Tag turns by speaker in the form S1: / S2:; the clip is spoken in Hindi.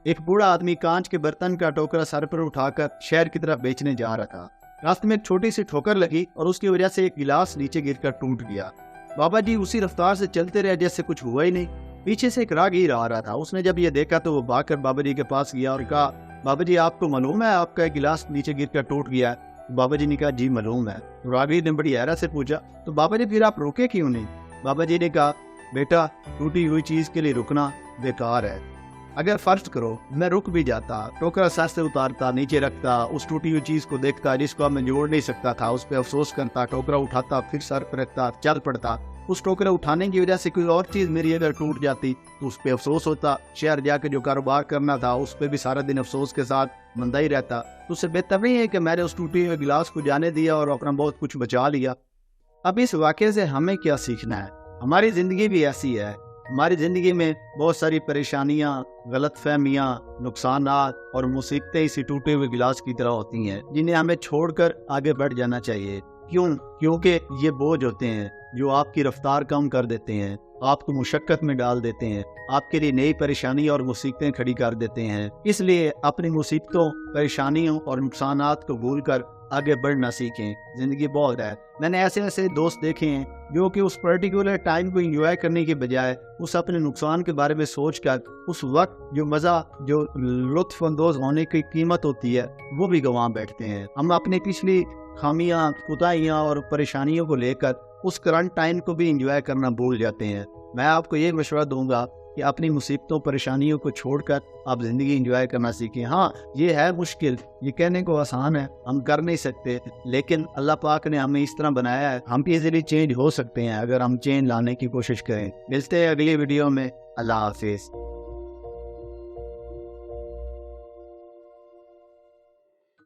S1: एक बूढ़ा आदमी कांच के बर्तन का टोकरा सर पर उठाकर शहर की तरफ बेचने जा रहा था। रास्ते में एक छोटी सी ठोकर लगी और उसकी वजह से एक गिलास नीचे गिरकर टूट गया। बाबा जी उसी रफ्तार से चलते रहे जैसे कुछ हुआ ही नहीं। पीछे से एक राहगीर आ रहा था। उसने जब ये देखा तो वो भागकर बाबा जी के पास गया और कहा, बाबा जी आपको मालूम है आपका एक गिलास नीचे गिरकर टूट गया है? तो बाबा जी ने कहा, जी मालूम है। तो राहगीर ने बड़ी हैरत से पूछा, तो बाबा जी फिर आप रोके क्यों नहीं? बाबा जी ने कहा, बेटा टूटी हुई चीज के लिए रुकना बेकार है। अगर फर्ज करो मैं रुक भी जाता, टोकरा सर से उतारता, नीचे रखता, उस टूटी हुई चीज को देखता जिसको मैं जोड़ नहीं सकता था, उस पर अफसोस करता, टोकरा उठाता, फिर सर पर रखता, चल पड़ता। उस टोकरा उठाने की वजह से कोई और चीज मेरी अगर टूट जाती तो उस पर अफसोस होता। शहर जाके जो कारोबार करना था उस पर भी सारा दिन अफसोस के साथ मंदा ही रहता। तो उससे बेहतर नहीं है कि मैंने उस टूटे हुए गिलास को जाने दिया और अपना बहुत कुछ बचा लिया। अब इस वाक़े से हमें क्या सीखना है? हमारी ज़िंदगी भी ऐसी है। हमारी ज़िंदगी में बहुत सारी परेशानियाँ, गलतफहमियाँ, नुकसानात और मुसीबतें इसी टूटे हुए गिलास की तरह होती हैं, जिन्हें हमें छोड़कर आगे बढ़ जाना चाहिए। क्यों? क्योंकि ये बोझ होते हैं जो आपकी रफ्तार कम कर देते हैं, आपको मुशक्कत में डाल देते हैं, आपके लिए नई परेशानी और मुसीबतें खड़ी कर देते हैं। इसलिए अपनी मुसीबतों, परेशानियों और नुकसानात को भूलकर आगे बढ़ना सीखें। जिंदगी बहुत है। मैंने ऐसे ऐसे दोस्त देखे हैं जो कि उस पर्टिकुलर टाइम को एंजॉय करने के बजाय उस अपने नुकसान के बारे में सोचकर उस वक्त जो मज़ा, जो लुत्फ अंदोज होने की कीमत होती है वो भी गंवा बैठते हैं। हम अपनी पिछली खामियां, कुताहियां और परेशानियों को लेकर उस करंट टाइम को भी एंजॉय करना भूल जाते हैं। मैं आपको ये मशवरा दूंगा कि अपनी मुसीबतों, परेशानियों को छोड़कर आप ज़िंदगी एंजॉय करना सीखें। हाँ, ये है मुश्किल, ये कहने को आसान है, हम कर नहीं सकते, लेकिन अल्लाह पाक ने हमें इस तरह बनाया है, हम इजीली चेंज हो सकते हैं अगर हम चेंज लाने की कोशिश करें। मिलते हैं अगली वीडियो में। अल्लाह हाफिज़।